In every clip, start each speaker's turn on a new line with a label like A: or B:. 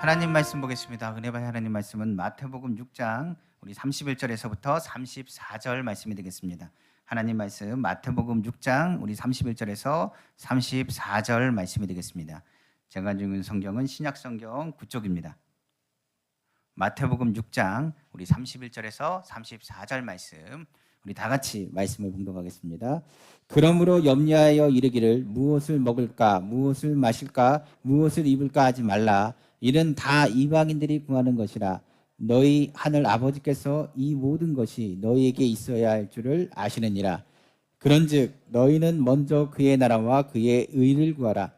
A: 하나님 말씀 보겠습니다. 은혜의 하나님 말씀은 마태복음 6장 우리 31절에서부터 34절 말씀이 되겠습니다. 하나님 말씀 마태복음 6장 우리 31절에서 34절 말씀이 되겠습니다. 제가 가지고 있는 성경은 신약성경 9쪽입니다. 마태복음 6장 우리 31절에서 34절 말씀 우리 다 같이 말씀을 봉독하겠습니다. 그러므로 염려하여 이르기를 무엇을 먹을까 무엇을 마실까 무엇을 입을까 하지 말라. 이는 다 이방인들이 구하는 것이라. 너희 하늘 아버지께서 이 모든 것이 너희에게 있어야 할 줄을 아시느니라. 그런즉 너희는 먼저 그의 나라와 그의 의를 구하라.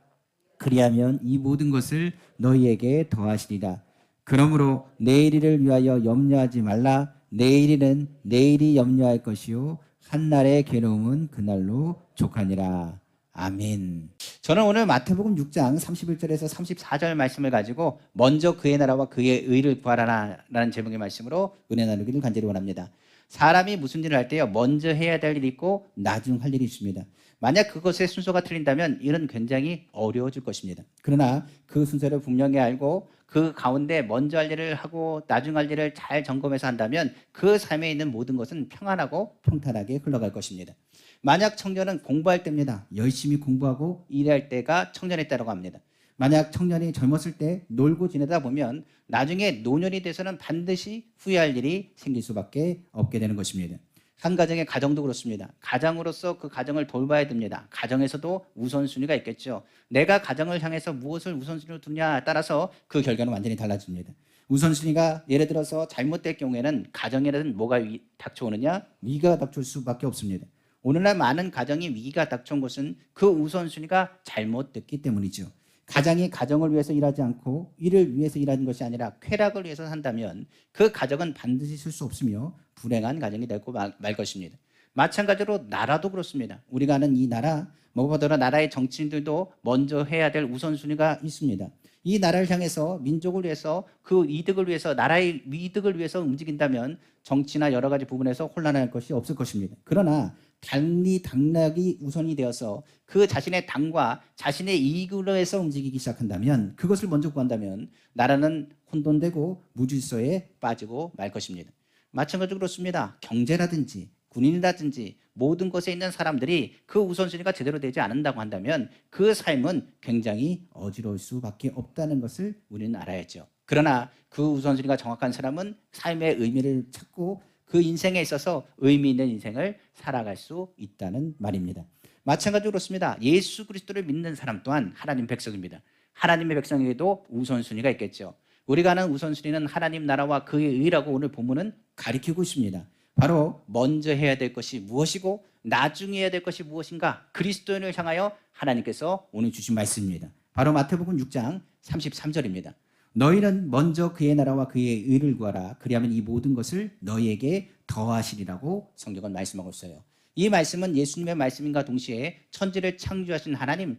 A: 그리하면 이 모든 것을 너희에게 더하시리라. 그러므로 내일을 위하여 염려하지 말라. 내일은 내일이 염려할 것이요 한날의 괴로움은 그날로 족하니라. 아멘. 저는 오늘 마태복음 6장 31절에서 34절 말씀을 가지고 먼저 그의 나라와 그의 의를 구하라라는 제목의 말씀으로 은혜 나누기를 간절히 원합니다. 사람이 무슨 일을 할 때요 먼저 해야 될 일이 있고 나중 할 일이 있습니다. 만약 그것의 순서가 틀린다면 일은 굉장히 어려워질 것입니다. 그러나 그 순서를 분명히 알고 그 가운데 먼저 할 일을 하고 나중 할 일을 잘 점검해서 한다면 그 삶에 있는 모든 것은 평안하고 평탄하게 흘러갈 것입니다. 만약 청년은 공부할 때입니다. 열심히 공부하고 일할 때가 청년의 때라고 합니다. 만약 청년이 젊었을 때 놀고 지내다 보면 나중에 노년이 돼서는 반드시 후회할 일이 생길 수밖에 없게 되는 것입니다. 한 가정의 가정도 그렇습니다. 가장으로서 그 가정을 돌봐야 됩니다. 가정에서도 우선순위가 있겠죠. 내가 가정을 향해서 무엇을 우선순위로 두냐에 따라서 그 결과는 완전히 달라집니다. 우선순위가 예를 들어서 잘못될 경우에는 가정에는 뭐가 닥쳐오느냐? 위기가 닥쳐올 수밖에 없습니다. 오늘날 많은 가정이 위기가 닥쳐온 것은 그 우선순위가 잘못됐기 때문이죠. 가장이 가정을 위해서 일하지 않고 일을 위해서 일하는 것이 아니라 쾌락을 위해서 산다면 그 가정은 반드시 쓸 수 없으며 불행한 가정이 되고 말 것입니다. 마찬가지로 나라도 그렇습니다. 우리가 아는 이 나라, 무엇보다 나라의 정치인들도 먼저 해야 될 우선순위가 있습니다. 이 나라를 향해서 민족을 위해서 그 이득을 위해서 나라의 이득을 위해서 움직인다면 정치나 여러 가지 부분에서 혼란할 것이 없을 것입니다. 그러나 당락이 우선이 되어서 그 자신의 당과 자신의 이익으로 해서 움직이기 시작한다면 그것을 먼저 구한다면 나라는 혼돈되고 무질서에 빠지고 말 것입니다. 마찬가지로 그렇습니다. 경제라든지 군인이라든지 모든 것에 있는 사람들이 그 우선순위가 제대로 되지 않는다고 한다면 그 삶은 굉장히 어지러울 수밖에 없다는 것을 우리는 알아야죠. 그러나 그 우선순위가 정확한 사람은 삶의 의미를 찾고 그 인생에 있어서 의미 있는 인생을 살아갈 수 있다는 말입니다. 마찬가지로 그렇습니다. 예수 그리스도를 믿는 사람 또한 하나님 백성입니다. 하나님의 백성에게도 우선순위가 있겠죠. 우리가 아는 우선순위는 하나님 나라와 그의 의라고 오늘 본문은 가리키고 있습니다. 바로 먼저 해야 될 것이 무엇이고 나중에 해야 될 것이 무엇인가 그리스도인을 향하여 하나님께서 오늘 주신 말씀입니다. 바로 마태복음 6장 33절입니다. 너희는 먼저 그의 나라와 그의 의를 구하라. 그리하면 이 모든 것을 너희에게 더하시리라고 성경은 말씀하고 있어요. 이 말씀은 예수님의 말씀인가 동시에 천지를 창조하신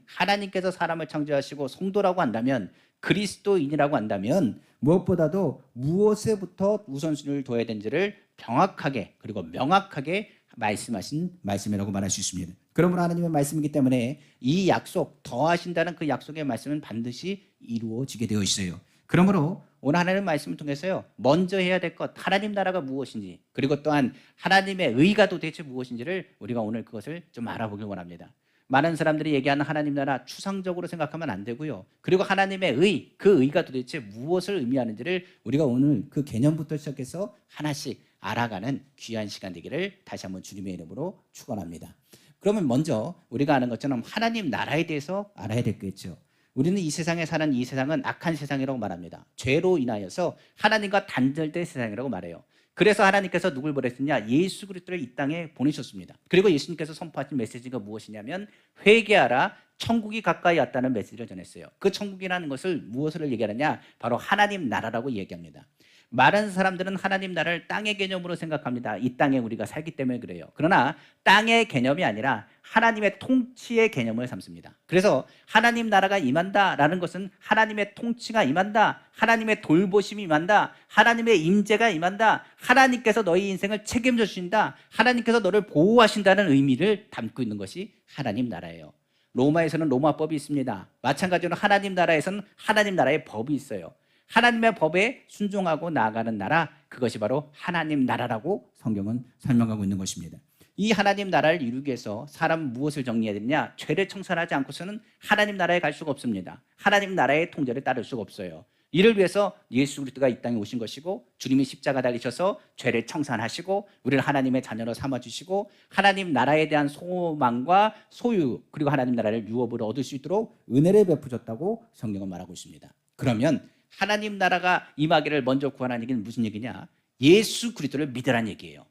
A: 하나님께서 사람을 창조하시고 성도라고 한다면 그리스도인이라고 한다면 무엇보다도 무엇에부터 우선순위를 둬야 되는지를 정확하게 그리고 명확하게 말씀하신 말씀이라고 말할 수 있습니다. 그러므로 하나님의 말씀이기 때문에 이 약속, 더하신다는 그 약속의 말씀은 반드시 이루어지게 되어 있어요. 그러므로 오늘 하나님의 말씀을 통해서요 먼저 해야 될 것, 하나님 나라가 무엇인지 그리고 또한 하나님의 의가 도대체 무엇인지를 우리가 오늘 그것을 좀 알아보길 원합니다. 많은 사람들이 얘기하는 하나님 나라 추상적으로 생각하면 안 되고요. 그리고 하나님의 의, 그 의가 도대체 무엇을 의미하는지를 우리가 오늘 그 개념부터 시작해서 하나씩 알아가는 귀한 시간 되기를 다시 한번 주님의 이름으로 축원합니다. 그러면 먼저 우리가 아는 것처럼 하나님 나라에 대해서 알아야 되겠죠. 우리는 이 세상에 사는 이 세상은 악한 세상이라고 말합니다. 죄로 인하여서 하나님과 단절된 세상이라고 말해요. 그래서 하나님께서 누굴 보냈느냐? 예수 그리스도를 이 땅에 보내셨습니다. 그리고 예수님께서 선포하신 메시지가 무엇이냐면 회개하라, 천국이 가까이 왔다는 메시지를 전했어요. 그 천국이라는 것을 무엇을 얘기하느냐? 바로 하나님 나라라고 얘기합니다. 많은 사람들은 하나님 나라를 땅의 개념으로 생각합니다. 이 땅에 우리가 살기 때문에 그래요. 그러나 땅의 개념이 아니라 하나님의 통치의 개념을 삼습니다. 그래서 하나님 나라가 임한다라는 것은 하나님의 통치가 임한다, 하나님의 돌보심이 임한다, 하나님의 임재가 임한다, 하나님께서 너희 인생을 책임져 주신다, 하나님께서 너를 보호하신다는 의미를 담고 있는 것이 하나님 나라예요. 로마에서는 로마법이 있습니다. 마찬가지로 하나님 나라에서는 하나님 나라의 법이 있어요.
B: 하나님의 법에 순종하고 나아가는 나라, 그것이 바로 하나님 나라라고 성경은 설명하고 있는 것입니다. 이 하나님 나라를 이루기 위해서 사람 무엇을 정리해야 되느냐? 죄를 청산하지 않고서는 하나님 나라에 갈 수가 없습니다. 하나님 나라의 통제를 따를 수가 없어요. 이를 위해서 예수 그리스도가 이 땅에 오신 것이고, 주님이 십자가 달리셔서 죄를 청산하시고 우리를 하나님의 자녀로 삼아주시고, 하나님 나라에 대한 소망과 소유, 그리고 하나님 나라를 유업으로 얻을 수 있도록 은혜를 베푸셨다고 성경은 말하고 있습니다. 그러면 하나님 나라가 임하기를 먼저 구하라는 얘기는 무슨 얘기냐? 예수 그리스도를 믿으라는 얘기예요.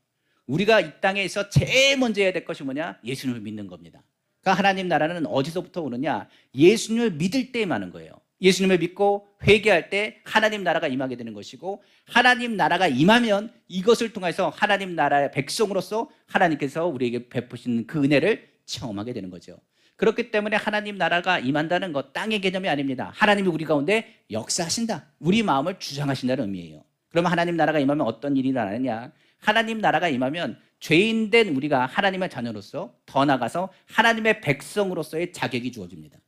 B: 우리가 이 땅에서 제일 먼저 해야 될 것이 뭐냐? 예수님을 믿는 겁니다. 그러니까 하나님 나라는 어디서부터 오느냐? 예수님을 믿을 때 임하는 거예요. 예수님을 믿고 회개할 때 하나님 나라가 임하게 되는 것이고, 하나님 나라가 임하면 이것을 통해서 하나님 나라의 백성으로서 하나님께서 우리에게 베푸신 그 은혜를 체험하게 되는 거죠. 그렇기 때문에 하나님 나라가 임한다는 것, 땅의 개념이 아닙니다. 하나님이 우리 가운데 역사하신다, 우리 마음을 주장하신다는 의미예요. 그러면 하나님 나라가 임하면 어떤 일이 일어나느냐? 하나님 나라가 임하면 죄인된 우리가 하나님의 자녀로서, 더 나아가서 하나님의 백성으로서의 자격이 주어집니다.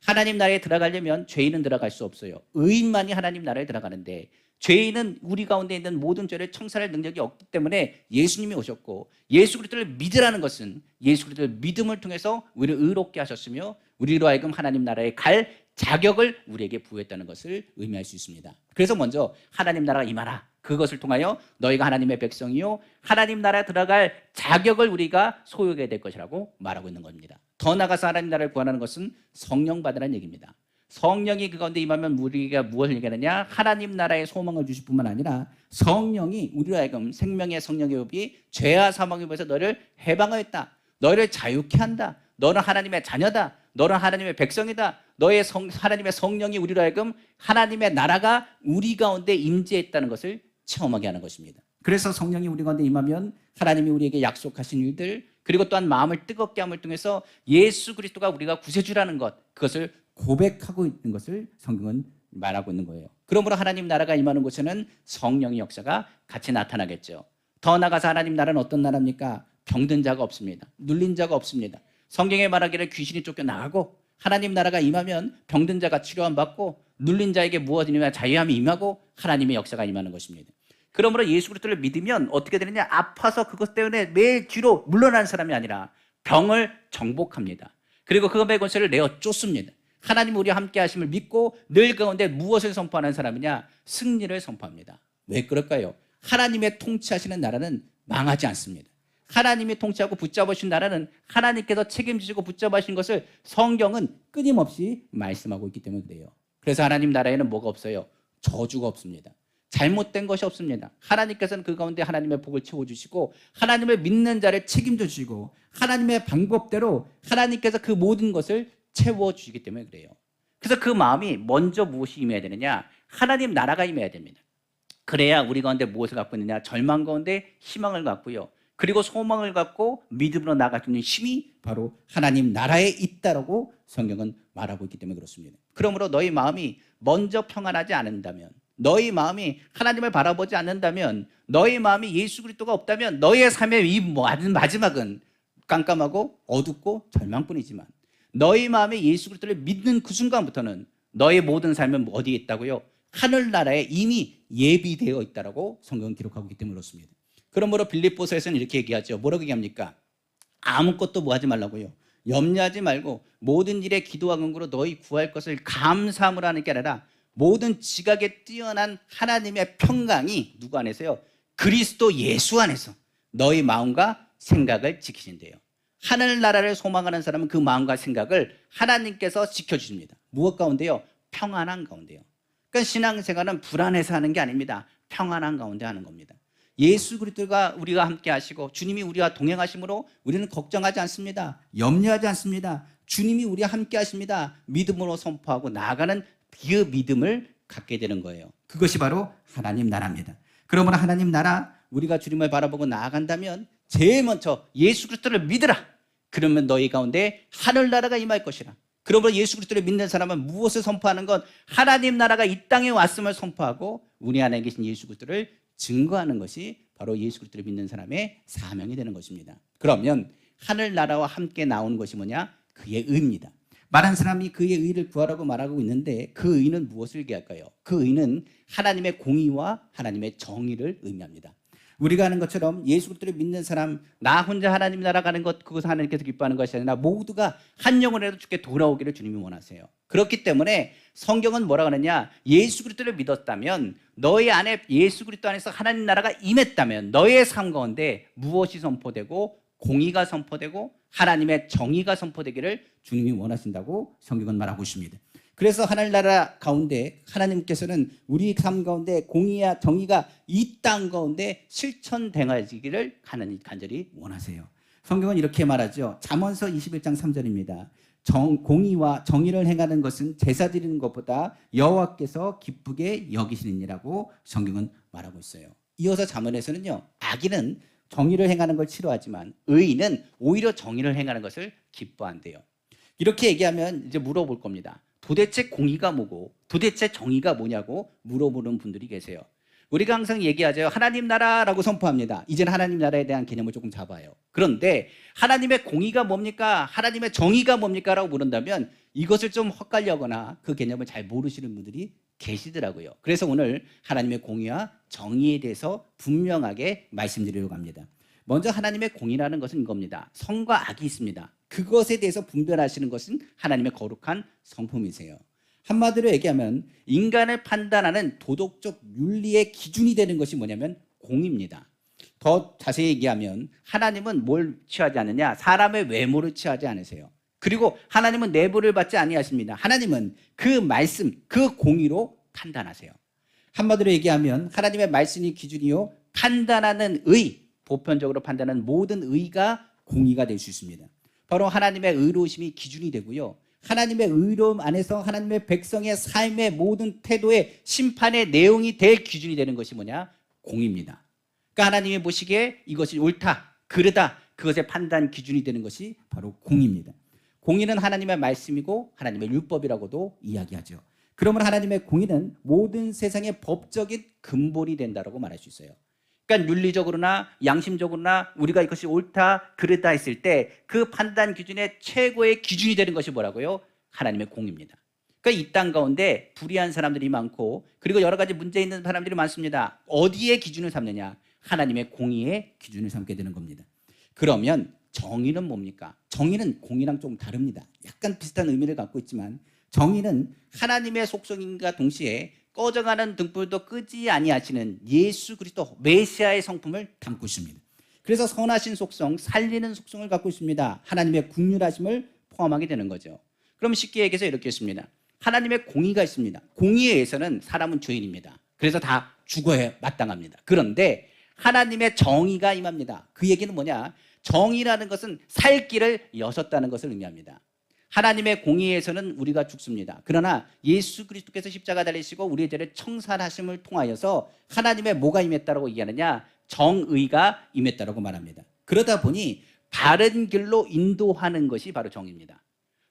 B: 하나님 나라에 들어가려면 죄인은 들어갈 수 없어요. 의인만이 하나님 나라에 들어가는데, 죄인은 우리 가운데 있는 모든 죄를 청산할 능력이 없기 때문에 예수님이 오셨고, 예수 그리스도를 믿으라는 것은 예수 그리스도를 믿음을 통해서 우리를 의롭게 하셨으며 우리로 하여금 하나님 나라에 갈 자격을 우리에게 부여했다는 것을 의미할 수 있습니다. 그래서 먼저 하나님 나라가 임하라, 그것을 통하여 너희가 하나님의 백성이요 하나님 나라에 들어갈 자격을 우리가 소유하게 될 것이라고 말하고 있는 겁니다. 더 나아가서 하나님 나라를 구하는 것은 성령 받으라는 얘기입니다. 성령이 그 가운데 임하면 우리가 무엇을 얘기하느냐? 하나님 나라의 소망을 주실 뿐만 아니라 성령이 우리로 하여금 생명의 성령의 법이 죄와 사망의 법에서 너를 해방하였다, 너를 자유케 한다, 너는 하나님의 자녀다, 너는 하나님의 백성이다, 너의 하나님의 성령이 우리로 하여금 하나님의 나라가 우리 가운데 임재했다는 것을 체험하게 하는 것입니다. 그래서 성령이 우리 가운데 임하면 하나님이 우리에게 약속하신 일들, 그리고 또한 마음을 뜨겁게 함을 통해서 예수 그리스도가 우리가 구세주라는 것, 그것을 고백하고 있는 것을 성경은 말하고 있는 거예요. 그러므로 하나님 나라가 임하는 곳에는 성령의 역사가 같이 나타나겠죠. 더 나아가서 하나님 나라는 어떤 나라입니까? 병든 자가 없습니다. 눌린 자가 없습니다. 성경에 말하기를 귀신이 쫓겨나가고, 하나님 나라가 임하면 병든 자가 치료함 받고, 눌린 자에게 무엇이냐? 자유함이 임하고 하나님의 역사가 임하는 것입니다. 그러므로 예수 그리스도를 믿으면 어떻게 되느냐? 아파서 그것 때문에 매일 뒤로 물러나는 사람이 아니라 병을 정복합니다. 그리고 그것의 권세를 내어 쫓습니다. 하나님 우리와 함께 하심을 믿고 늘 가운데 무엇을 선포하는 사람이냐? 승리를 선포합니다. 왜 그럴까요? 하나님의 통치하시는 나라는 망하지 않습니다. 하나님이 통치하고 붙잡으신 나라는 하나님께서 책임지시고 붙잡으신 것을 성경은 끊임없이 말씀하고 있기 때문에 그래요. 그래서 하나님 나라에는 뭐가 없어요? 저주가 없습니다. 잘못된 것이 없습니다. 하나님께서는 그 가운데 하나님의 복을 채워주시고 하나님을 믿는 자를 책임져 주시고 하나님의 방법대로 하나님께서 그 모든 것을 채워주시기 때문에 그래요. 그래서 그 마음이 먼저 무엇이 임해야 되느냐? 하나님 나라가 임해야 됩니다. 그래야 우리 가운데 무엇을 갖고 있느냐? 절망 가운데 희망을 갖고요, 그리고 소망을 갖고 믿음으로 나아갈 수 있는 힘이 바로 하나님 나라에 있다라고 성경은 말하고 있기 때문에 그렇습니다. 그러므로 너희 마음이 먼저 평안하지 않는다면, 너희 마음이 하나님을 바라보지 않는다면, 너희 마음이 예수 그리스도가 없다면 너희의 삶의 이 마지막은 깜깜하고 어둡고 절망뿐이지만, 너희 마음에 예수 그리스도를 믿는 그 순간부터는 너의 모든 삶은 어디에 있다고요? 하늘나라에 이미 예비되어 있다라고 성경은 기록하고 있기 때문에 그렇습니다. 그러므로 빌립보서에서는 이렇게 얘기하죠. 뭐라고 얘기합니까? 아무것도 뭐 하지 말라고요? 염려하지 말고 모든 일에 기도와 간구로 너희 구할 것을 감사함으로 하는 게 아니라 모든 지각에 뛰어난 하나님의 평강이 누구 안에서요? 그리스도 예수 안에서 너희 마음과 생각을 지키신대요. 하늘나라를 소망하는 사람은 그 마음과 생각을 하나님께서 지켜주십니다. 무엇 가운데요? 평안한 가운데요. 그러니까 신앙생활은 불안해서 하는 게 아닙니다. 평안한 가운데 하는 겁니다. 예수 그리스도가 우리가 함께 하시고 주님이 우리와 동행하심으로 우리는 걱정하지 않습니다. 염려하지 않습니다. 주님이 우리와 함께 하십니다. 믿음으로 선포하고 나아가는 그 믿음을 갖게 되는 거예요. 그것이 바로 하나님 나라입니다. 그러므로 하나님 나라, 우리가 주님을 바라보고 나아간다면 제일 먼저 예수 그리스도를 믿으라. 그러면 너희 가운데 하늘나라가 임할 것이라. 그러므로 예수 그리스도를 믿는 사람은 무엇을 선포하는 건? 하나님 나라가 이 땅에 왔음을 선포하고 우리 안에 계신 예수 그리스도를 증거하는 것이 바로 예수 그리스도를 믿는 사람의 사명이 되는 것입니다. 그러면 하늘나라와 함께 나오는 것이 뭐냐? 그의 의입니다. 많은 사람이 그의 의를 구하라고 말하고 있는데 그 의는 무엇을 얘기할까요? 그 의는 하나님의 공의와 하나님의 정의를 의미합니다. 우리가 아는 것처럼 예수 그리스도를 믿는 사람, 나 혼자 하나님 나라 가는 것, 그것을 하나님께서 기뻐하는 것이 아니라 모두가 한 영혼이라도 주께 돌아오기를 주님이 원하세요. 그렇기 때문에 성경은 뭐라고 하느냐, 예수 그리스도를 믿었다면, 너희 안에 예수 그리스도 안에서 하나님 나라가 임했다면 너의 삶 가운데 무엇이 선포되고 공의가 선포되고 하나님의 정의가 선포되기를 주님이 원하신다고 성경은 말하고 있습니다. 그래서 하나님 나라 가운데 하나님께서는 우리 삶 가운데 공의와 정의가 이 땅 가운데 실천되어지기를 간절히 원하세요. 성경은 이렇게 말하죠. 잠언서 21장 3절입니다. 공의와 정의를 행하는 것은 제사 드리는 것보다 여호와께서 기쁘게 여기시느니라고 성경은 말하고 있어요. 이어서 잠언에서는요, 악인은 정의를 행하는 걸 싫어하지만 의인은 오히려 정의를 행하는 것을 기뻐한대요. 이렇게 얘기하면 이제 물어볼 겁니다. 도대체 공의가 뭐고 도대체 정의가 뭐냐고 물어보는 분들이 계세요. 우리가 항상 얘기하죠. 하나님 나라라고 선포합니다. 이제는 하나님 나라에 대한 개념을 조금 잡아요. 그런데 하나님의 공의가 뭡니까? 하나님의 정의가 뭡니까? 라고 물은다면 이것을 좀 헛갈려거나 그 개념을 잘 모르시는 분들이 계시더라고요. 그래서 오늘 하나님의 공의와 정의에 대해서 분명하게 말씀드리려고 합니다. 먼저 하나님의 공의라는 것은 이겁니다. 선과 악이 있습니다. 그것에 대해서 분별하시는 것은 하나님의 거룩한 성품이세요. 한마디로 얘기하면 인간을 판단하는 도덕적 윤리의 기준이 되는 것이 뭐냐면 공의입니다. 더 자세히 얘기하면 하나님은 뭘 취하지 않느냐? 사람의 외모를 취하지 않으세요. 그리고 하나님은 내부를 받지 아니하십니다. 하나님은 그 말씀, 그 공의로 판단하세요. 한마디로 얘기하면 하나님의 말씀이 기준이요, 판단하는 의, 보편적으로 판단하는 모든 의가 공의가 될 수 있습니다. 바로 하나님의 의로우심이 기준이 되고요, 하나님의 의로움 안에서 하나님의 백성의 삶의 모든 태도의 심판의 내용이 될 기준이 되는 것이 뭐냐? 공의입니다. 그러니까 하나님이 보시기에 이것이 옳다, 그르다, 그것의 판단 기준이 되는 것이 바로 공의입니다. 공의는 하나님의 말씀이고 하나님의 율법이라고도 이야기하죠. 그러면 하나님의 공의는 모든 세상의 법적인 근본이 된다고 말할 수 있어요. 그러니까 윤리적으로나 양심적으로나 우리가 이것이 옳다, 그르다 했을 때 그 판단 기준의 최고의 기준이 되는 것이 뭐라고요? 하나님의 공의입니다. 그러니까 이 땅 가운데 불의한 사람들이 많고 그리고 여러 가지 문제 있는 사람들이 많습니다. 어디에 기준을 삼느냐? 하나님의 공의의 기준을 삼게 되는 겁니다. 그러면 정의는 뭡니까? 정의는 공의랑 좀 다릅니다. 약간 비슷한 의미를 갖고 있지만 정의는 하나님의 속성인과 동시에 꺼져가는 등불도 끄지 아니하시는 예수 그리스도 메시아의 성품을 담고 있습니다. 그래서 선하신 속성, 살리는 속성을 갖고 있습니다. 하나님의 긍휼하심을 포함하게 되는 거죠. 그럼 쉽게 얘기해서 이렇게 했습니다. 하나님의 공의가 있습니다. 공의에 의해서는 사람은 죄인입니다. 그래서 다 죽어야 마땅합니다. 그런데 하나님의 정의가 임합니다. 그 얘기는 뭐냐? 정의라는 것은 살 길을 여셨다는 것을 의미합니다. 하나님의 공의에서는 우리가 죽습니다. 그러나 예수 그리스도께서 십자가 달리시고 우리의 죄를 청산하심을 통하여서 하나님의 뭐가 임했다고 얘기하느냐? 정의가 임했다고 말합니다. 그러다 보니 바른 길로 인도하는 것이 바로 정의입니다.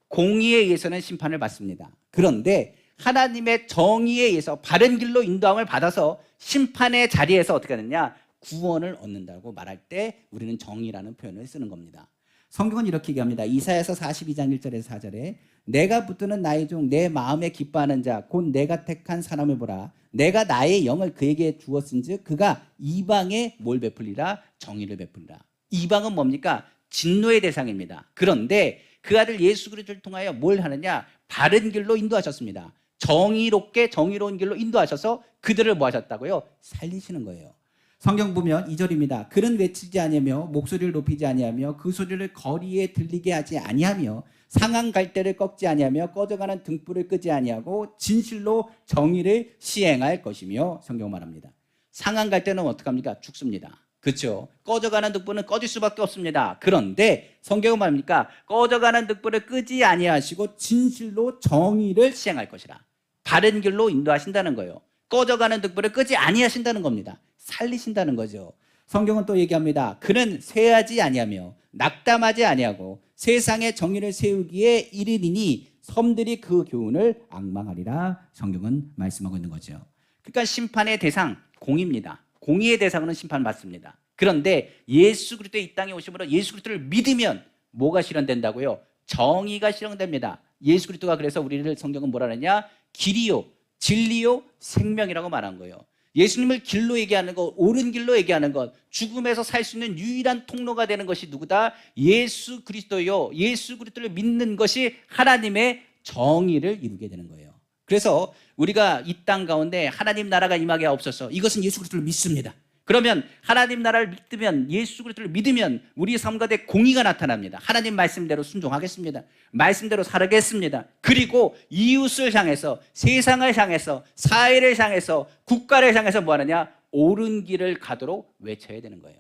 B: 공의에 의해서는 심판을 받습니다. 그런데 하나님의 정의에 의해서 바른 길로 인도함을 받아서 심판의 자리에서 어떻게 하느냐? 구원을 얻는다고 말할 때 우리는 정의라는 표현을 쓰는 겁니다. 성경은 이렇게 얘기합니다. 이사야서 42장 1절에서 4절에 내가 붙드는 나의 종 내 마음에 기뻐하는 자 곧 내가 택한 사람을 보라. 내가 나의 영을 그에게 주었은즉 그가 이방에 뭘 베풀리라? 정의를 베풀리라. 이방은 뭡니까? 진노의 대상입니다. 그런데 그 아들 예수 그리스도를 통하여 뭘 하느냐? 바른 길로 인도하셨습니다. 정의롭게 정의로운 길로 인도하셔서 그들을 뭐 하셨다고요? 살리시는 거예요. 성경 보면 2절입니다. 그는 외치지 아니하며 목소리를 높이지 아니하며 그 소리를 거리에 들리게 하지 아니하며 상한 갈대를 꺾지 아니하며 꺼져가는 등불을 끄지 아니하고 진실로 정의를 시행할 것이며 성경 말합니다. 상한 갈대는 어떡합니까? 죽습니다. 그렇죠? 꺼져가는 등불은 꺼질 수밖에 없습니다. 그런데 성경은 말합니까? 꺼져가는 등불을 끄지 아니하시고 진실로 정의를 시행할 것이라. 바른 길로 인도하신다는 거예요. 꺼져가는 등불을 끄지 아니하신다는 겁니다. 살리신다는 거죠. 성경은 또 얘기합니다. 그는 쇠하지 아니하며 낙담하지 아니하고 세상의 정의를 세우기에 이르리니 섬들이 그 교훈을 앙망하리라. 성경은 말씀하고 있는 거죠. 그러니까 심판의 대상 공의입니다. 공의의 대상으로는 심판받습니다. 그런데 예수 그리스도의 이 땅에 오심으로 예수 그리스도를 믿으면 뭐가 실현된다고요? 정의가 실현됩니다. 예수 그리스도가 그래서 우리를 성경은 뭐라 하느냐? 길이요, 진리요, 생명이라고 말한 거예요. 예수님을 길로 얘기하는 것, 옳은 길로 얘기하는 것, 죽음에서 살 수 있는 유일한 통로가 되는 것이 누구다? 예수 그리스도요. 예수 그리스도를 믿는 것이 하나님의 정의를 이루게 되는 거예요. 그래서 우리가 이 땅 가운데 하나님 나라가 임하게 하옵소서, 이것은 예수 그리스도를 믿습니다. 그러면 하나님 나라를 믿으면, 예수 그리스도를 믿으면 우리 삶 가운데 공의가 나타납니다. 하나님 말씀대로 순종하겠습니다. 말씀대로 살아겠습니다. 그리고 이웃을 향해서, 세상을 향해서, 사회를 향해서, 국가를 향해서 뭐 하느냐? 옳은 길을 가도록 외쳐야 되는 거예요.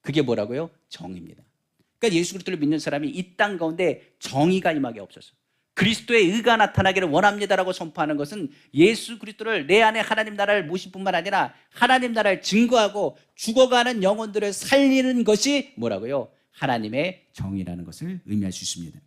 B: 그게 뭐라고요? 정의입니다. 그러니까 예수 그리스도를 믿는 사람이 이 땅 가운데 정의가 임하게 없어서 그리스도의 의가 나타나기를 원합니다라고 선포하는 것은 예수 그리스도를 내 안에 하나님 나라를 모실 뿐만 아니라 하나님 나라를 증거하고 죽어가는 영혼들을 살리는 것이 뭐라고요? 하나님의 정의라는 것을 의미할 수 있습니다.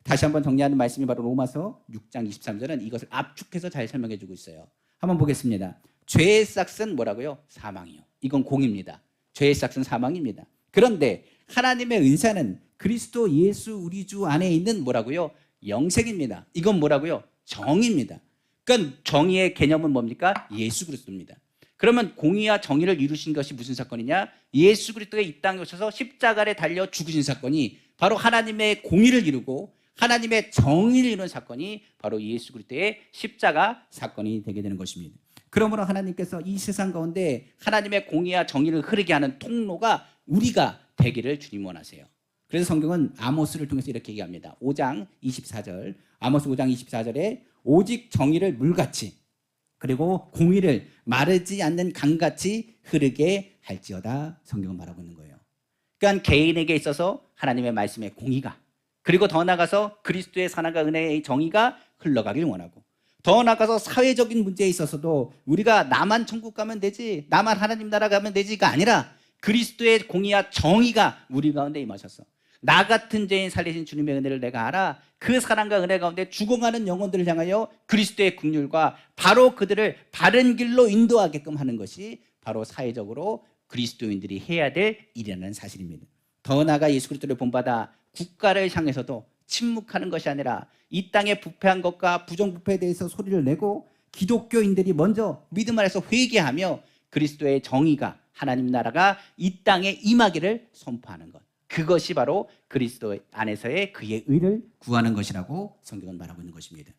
B: 다시 한번 정리하는 말씀이 바로 로마서 6장 23절은 이것을 압축해서 잘 설명해 주고 있어요. 한번 보겠습니다. 죄의 싹은 뭐라고요? 사망이요. 이건 공입니다. 죄의 싹은 사망입니다. 그런데 하나님의 은사는 그리스도 예수 우리 주 안에 있는 뭐라고요? 영생입니다. 이건 뭐라고요? 정의입니다. 그러니까 정의의 개념은 뭡니까? 예수 그리스도입니다. 그러면 공의와 정의를 이루신 것이 무슨 사건이냐? 예수 그리스도가 이 땅에 오셔서 십자가에 달려 죽으신 사건이 바로 하나님의 공의를 이루고 하나님의 정의를 이루는 사건이 바로 예수 그리스도의 십자가 사건이 되게 되는 것입니다. 그러므로 하나님께서 이 세상 가운데 하나님의 공의와 정의를 흐르게 하는 통로가 우리가 되기를 주님 원하세요. 그래서 성경은 아모스를 통해서 이렇게 얘기합니다. 5장 24절, 아모스 5장 24절에 오직 정의를 물같이 그리고 공의를 마르지 않는 강같이 흐르게 할지어다, 성경은 말하고 있는 거예요. 그러니까 개인에게 있어서 하나님의 말씀의 공의가, 그리고 더 나아가서 그리스도의 사랑과 은혜의 정의가 흘러가길 원하고, 더 나아가서 사회적인 문제에 있어서도 우리가 나만 천국 가면 되지, 나만 하나님 나라 가면 되지가 아니라 그리스도의 공의와 정의가 우리 가운데 임하셔서 나 같은 죄인 살리신 주님의 은혜를 내가 알아, 그 사랑과 은혜 가운데 죽어가는 영혼들을 향하여 그리스도의 긍휼과 바로 그들을 바른 길로 인도하게끔 하는 것이 바로 사회적으로 그리스도인들이 해야 될 일이라는 사실입니다. 더 나아가 예수 그리스도를 본받아 국가를 향해서도 침묵하는 것이 아니라 이 땅에 부패한 것과 부정부패에 대해서 소리를 내고 기독교인들이 먼저 믿음 안에서 회개하며 그리스도의 정의가, 하나님 나라가 이 땅에 임하기를 선포하는 것, 그것이 바로 그리스도 안에서의 그의 의를 구하는 것이라고 성경은 말하고 있는 것입니다.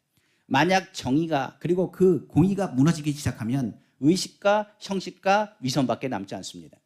B: 만약 정의가 그리고 그 공의가 무너지기 시작하면 의식과 형식과 위선밖에 남지 않습니다.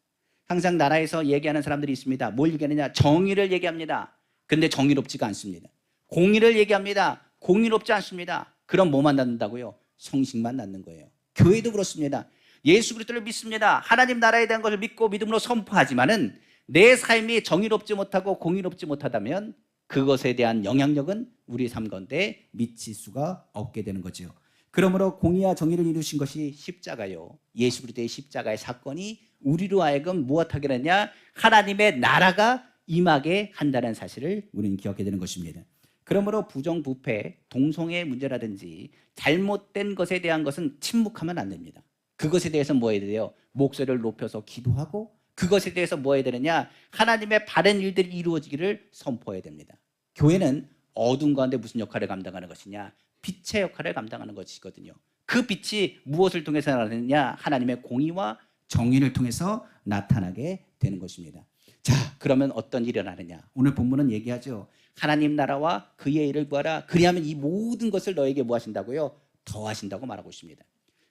B: 항상 나라에서 얘기하는 사람들이 있습니다. 뭘 얘기하느냐? 정의를 얘기합니다. 근데 정의롭지가 않습니다. 공의를 얘기합니다. 공의롭지 않습니다. 그럼 뭐만 낳는다고요? 형식만 낳는 거예요. 교회도 그렇습니다. 예수 그리스도를 믿습니다. 하나님 나라에 대한 것을 믿고 믿음으로 선포하지만은 내 삶이 정의롭지 못하고 공의롭지 못하다면 그것에 대한 영향력은 우리 삶 가운데 미칠 수가 없게 되는 거죠. 그러므로 공의와 정의를 이루신 것이 십자가요, 예수 그리스도의 십자가의 사건이 우리로 하여금 무엇하게 되냐? 하나님의 나라가 임하게 한다는 사실을 우리는 기억해야 되는 것입니다. 그러므로 부정부패, 동성애 문제라든지 잘못된 것에 대한 것은 침묵하면 안 됩니다. 그것에 대해서 뭐 해야 돼요? 목소리를 높여서 기도하고, 그것에 대해서 뭐 해야 되느냐? 하나님의 바른 일들이 이루어지기를 선포해야 됩니다. 교회는 어둠 가운데 무슨 역할을 감당하는 것이냐? 빛의 역할을 감당하는 것이거든요. 그 빛이 무엇을 통해서 나타나느냐? 하나님의 공의와 정의를 통해서 나타나게 되는 것입니다. 자, 그러면 어떤 일이 일어나느냐? 오늘 본문은 얘기하죠. 하나님 나라와 그의 일을 구하라. 그리하면 이 모든 것을 너에게 뭐 하신다고요? 더하신다고 말하고 있습니다.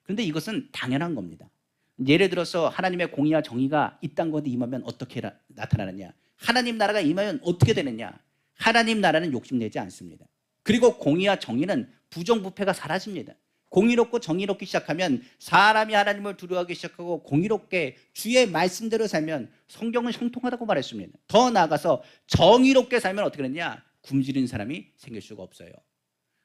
B: 그런데 이것은 당연한 겁니다. 예를 들어서 하나님의 공의와 정의가 이 땅 가운데 임하면 어떻게 나타나느냐? 하나님 나라가 임하면 어떻게 되느냐? 하나님 나라는 욕심내지 않습니다. 그리고 공의와 정의는 부정부패가 사라집니다. 공의롭고 정의롭기 시작하면 사람이 하나님을 두려워하기 시작하고 공의롭게 주의 말씀대로 살면 성경은 형통하다고 말했습니다. 더 나아가서 정의롭게 살면 어떻게 되느냐? 굶주린 사람이 생길 수가 없어요.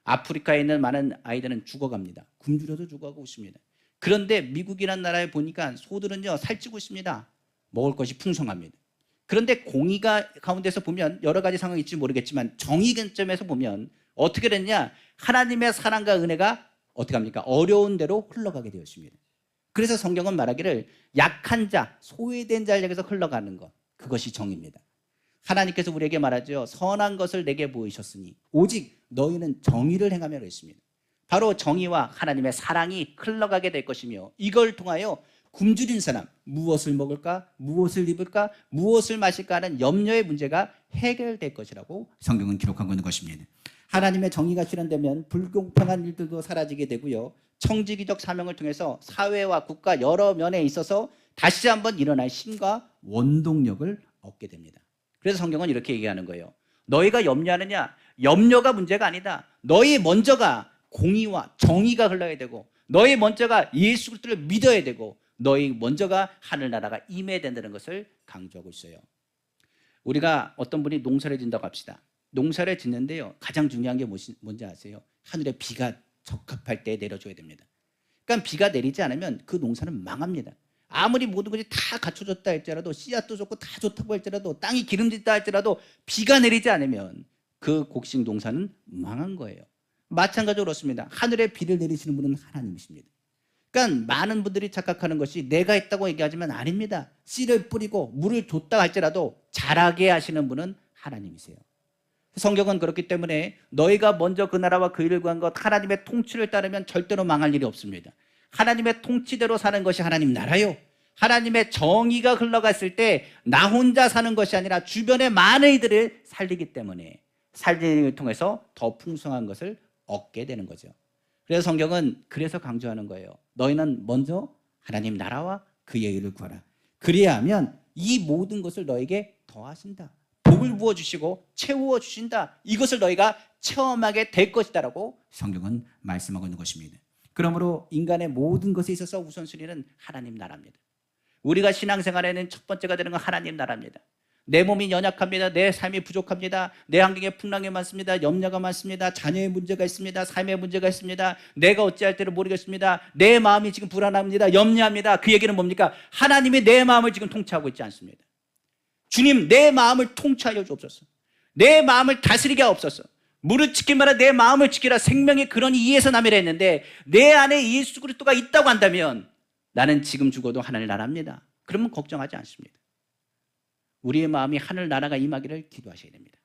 B: 아프리카에 있는 많은 아이들은 죽어갑니다. 굶주려도 죽어가고 있습니다. 그런데 미국이라는 나라에 보니까 소들은요 살찌고 있습니다. 먹을 것이 풍성합니다. 그런데 공의가 가운데서 보면 여러 가지 상황이 있을지 모르겠지만 정의 관점에서 보면 어떻게 됐냐? 하나님의 사랑과 은혜가 어떻게 합니까? 어려운 대로 흘러가게 되었습니다. 그래서 성경은 말하기를 약한 자, 소외된 자를 향해서 흘러가는 것, 그것이 정의입니다. 하나님께서 우리에게 말하죠. 선한 것을 내게 보이셨으니 오직 너희는 정의를 행하며 했습니다. 바로 정의와 하나님의 사랑이 흘러가게 될 것이며 이걸 통하여 굶주린 사람 무엇을 먹을까, 무엇을 입을까, 무엇을 마실까 하는 염려의 문제가 해결될 것이라고 성경은 기록하고 있는 것입니다. 하나님의 정의가 실현되면 불공평한 일들도 사라지게 되고요. 청지기적 사명을 통해서 사회와 국가 여러 면에 있어서 다시 한번 일어날 힘과 원동력을 얻게 됩니다. 그래서 성경은 이렇게 얘기하는 거예요. 너희가 염려하느냐? 염려가 문제가 아니다. 너희 먼저가 공의와 정의가 흘러야 되고 너희 먼저가 예수 그리스도를 믿어야 되고 너희 먼저가 하늘나라가 임해야 된다는 것을 강조하고 있어요. 우리가 어떤 분이 농사를 짓는다고 합시다. 농사를 짓는데요. 가장 중요한 게 뭔지 아세요? 하늘에 비가 적합할 때 내려줘야 됩니다. 그러니까 비가 내리지 않으면 그 농사는 망합니다. 아무리 모든 것이 다 갖춰졌다 할지라도 씨앗도 좋고 다 좋다고 할지라도 땅이 기름졌다 할지라도 비가 내리지 않으면 그 곡식 농사는 망한 거예요. 마찬가지로 그렇습니다. 하늘에 비를 내리시는 분은 하나님이십니다. 그러니까 많은 분들이 착각하는 것이 내가 했다고 얘기하지만 아닙니다. 씨를 뿌리고 물을 줬다 할지라도 자라게 하시는 분은 하나님이세요. 성경은 그렇기 때문에 너희가 먼저 그 나라와 그 일을 구한 것 하나님의 통치를 따르면 절대로 망할 일이 없습니다. 하나님의 통치대로 사는 것이 하나님 나라요. 하나님의 정의가 흘러갔을 때 나 혼자 사는 것이 아니라 주변의 많은 이들을 살리기 때문에 살리는 일을 통해서 더 풍성한 것을 얻게 되는 거죠. 그래서 성경은 그래서 강조하는 거예요. 너희는 먼저 하나님 나라와 그의 일을 구하라. 그래야 하면 이 모든 것을 너에게 더하신다. 복을 부어주시고 채워주신다. 이것을 너희가 체험하게 될 것이다 라고 성경은 말씀하고 있는 것입니다. 그러므로 인간의 모든 것에 있어서 우선순위는 하나님 나라입니다. 우리가 신앙생활에는 첫 번째가 되는 건 하나님 나라입니다. 내 몸이 연약합니다. 내 삶이 부족합니다. 내 환경에 풍랑이 많습니다. 염려가 많습니다. 자녀의 문제가 있습니다. 삶의 문제가 있습니다. 내가 어찌할 때를 모르겠습니다. 내 마음이 지금 불안합니다. 염려합니다. 그 얘기는 뭡니까? 하나님이 내 마음을 지금 통치하고 있지 않습니다. 주님, 내 마음을 통치하여 주옵소서. 내 마음을 다스리게 하옵소서. 무릇 지키마라 내 마음을 지키라. 생명의 근원이 이에서 남이라 했는데 내 안에 예수 그리스도가 있다고 한다면 나는 지금 죽어도 하늘 나라입니다. 그러면 걱정하지 않습니다. 우리의 마음이 하늘 나라가 임하기를 기도하셔야 됩니다.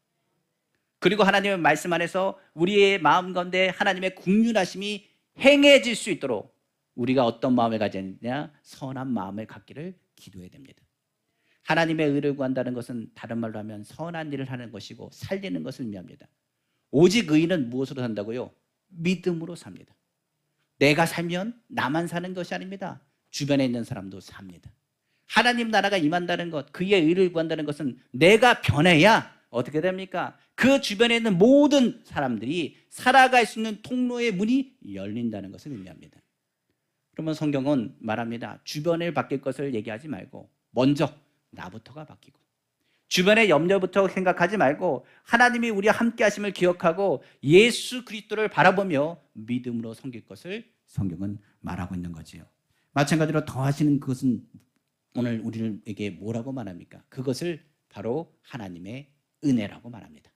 B: 그리고 하나님의 말씀 안에서 우리의 마음 가운데 하나님의 긍휼하심이 행해질 수 있도록 우리가 어떤 마음을 가져야 되느냐? 선한 마음을 갖기를 기도해야 됩니다. 하나님의 의를 구한다는 것은 다른 말로 하면 선한 일을 하는 것이고 살리는 것을 의미합니다. 오직 의인은 무엇으로 산다고요? 믿음으로 삽니다. 내가 살면 나만 사는 것이 아닙니다. 주변에 있는 사람도 삽니다. 하나님 나라가 임한다는 것, 그의 의를 구한다는 것은 내가 변해야 어떻게 됩니까? 그 주변에 있는 모든 사람들이 살아갈 수 있는 통로의 문이 열린다는 것을 의미합니다. 그러면 성경은 말합니다. 주변을 바뀔 것을 얘기하지 말고 먼저 나부터가 바뀌고 주변의 염려부터 생각하지 말고 하나님이 우리와 함께 하심을 기억하고 예수 그리스도를 바라보며 믿음으로 섬길 것을 성경은 말하고 있는 거지요. 마찬가지로 더하시는 그것은 오늘 우리에게 뭐라고 말합니까? 그것을 바로 하나님의 은혜라고 말합니다.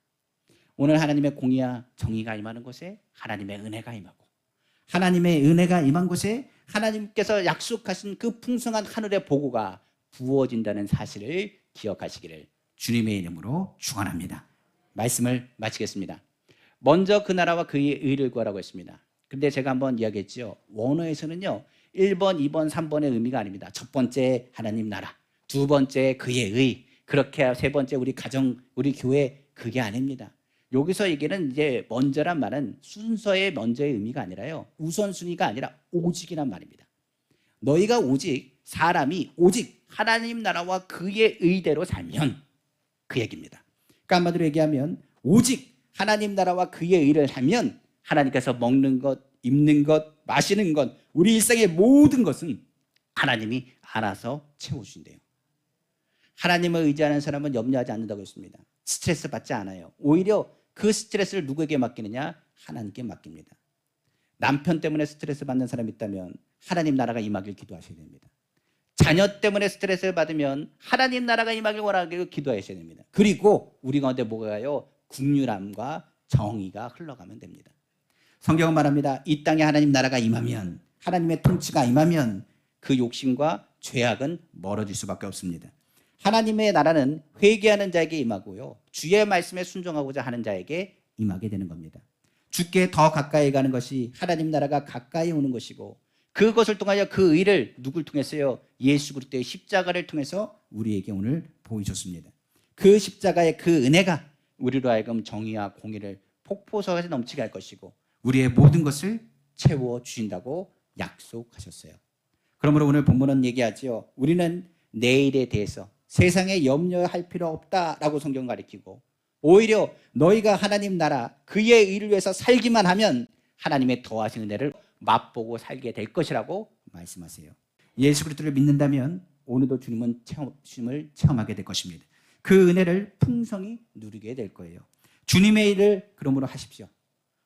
B: 오늘 하나님의 공의와 정의가 임하는 곳에 하나님의 은혜가 임하고 하나님의 은혜가 임한 곳에 하나님께서 약속하신 그 풍성한 하늘의 보고가 부어진다는 사실을 기억하시기를 주님의 이름으로 축원합니다. 말씀을 마치겠습니다. 먼저 그 나라와 그의 의를 구하라고 했습니다. 근데 제가 한번 이야기했죠. 원어에서는요. 1번, 2번, 3번의 의미가 아닙니다. 첫 번째 하나님 나라, 두 번째 그의 의, 그렇게 세 번째 우리 가정, 우리 교회, 그게 아닙니다. 여기서 얘기는 이제 먼저란 말은 순서의 먼저의 의미가 아니라요. 우선순위가 아니라 오직이란 말입니다. 너희가 오직 사람이 오직 하나님 나라와 그의 의대로 살면 그 얘기입니다. 그러니까 한마디로 얘기하면 오직 하나님 나라와 그의 의를 하면 하나님께서 먹는 것, 입는 것, 마시는 것, 우리 일상의 모든 것은 하나님이 알아서 채워주신대요. 하나님을 의지하는 사람은 염려하지 않는다고 했습니다. 스트레스 받지 않아요. 오히려 그 스트레스를 누구에게 맡기느냐? 하나님께 맡깁니다. 남편 때문에 스트레스 받는 사람이 있다면 하나님 나라가 임하길 기도하셔야 됩니다. 자녀 때문에 스트레스를 받으면 하나님 나라가 임하길 원하길 기도하셔야 됩니다. 그리고 우리 가운데 뭐가요? 긍휼함과 정의가 흘러가면 됩니다. 성경은 말합니다. 이 땅에 하나님 나라가 임하면, 하나님의 통치가 임하면 그 욕심과 죄악은 멀어질 수밖에 없습니다. 하나님의 나라는 회개하는 자에게 임하고요, 주의 말씀에 순종하고자 하는 자에게 임하게 되는 겁니다. 주께 더 가까이 가는 것이 하나님 나라가 가까이 오는 것이고 그것을 통하여 그 의를 누굴 통해서요? 예수 그리스도의 십자가를 통해서 우리에게 오늘 보여줬습니다. 그 십자가의 그 은혜가 우리로 하여금 정의와 공의를 폭포수같이 넘치게 할 것이고 우리의 모든 것을 채워주신다고 약속하셨어요. 그러므로 오늘 본문은 얘기하지요. 우리는 내일에 대해서 세상에 염려할 필요 없다라고 성경 가르치고 오히려 너희가 하나님 나라 그의 의를 위해서 살기만 하면 하나님의 더하신 은혜를 맛보고 살게 될 것이라고 말씀하세요. 예수 그리스도를 믿는다면 오늘도 주님을 체험하게 될 것입니다. 그 은혜를 풍성히 누리게 될 거예요. 주님의 일을 그러므로 하십시오.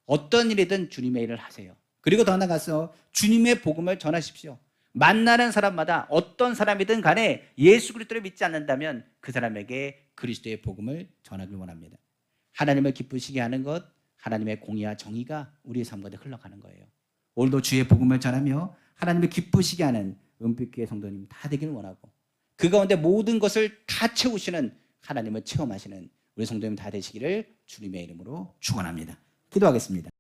B: 어떤 일이든 주님의 일을 하세요. 그리고 더 나아가서 주님의 복음을 전하십시오. 만나는 사람마다 어떤 사람이든 간에 예수 그리스도를 믿지 않는다면 그 사람에게 그리스도의 복음을 전하길 원합니다. 하나님을 기쁘시게 하는 것, 하나님의 공의와 정의가 우리의 삶 가운데 흘러가는 거예요. 오늘도 주의 복음을 전하며 하나님을 기쁘시게 하는 은빛교회 성도님 다 되기를 원하고 그 가운데 모든 것을 다 채우시는 하나님을 체험하시는 우리 성도님 다 되시기를 주님의 이름으로 축원합니다. 기도하겠습니다.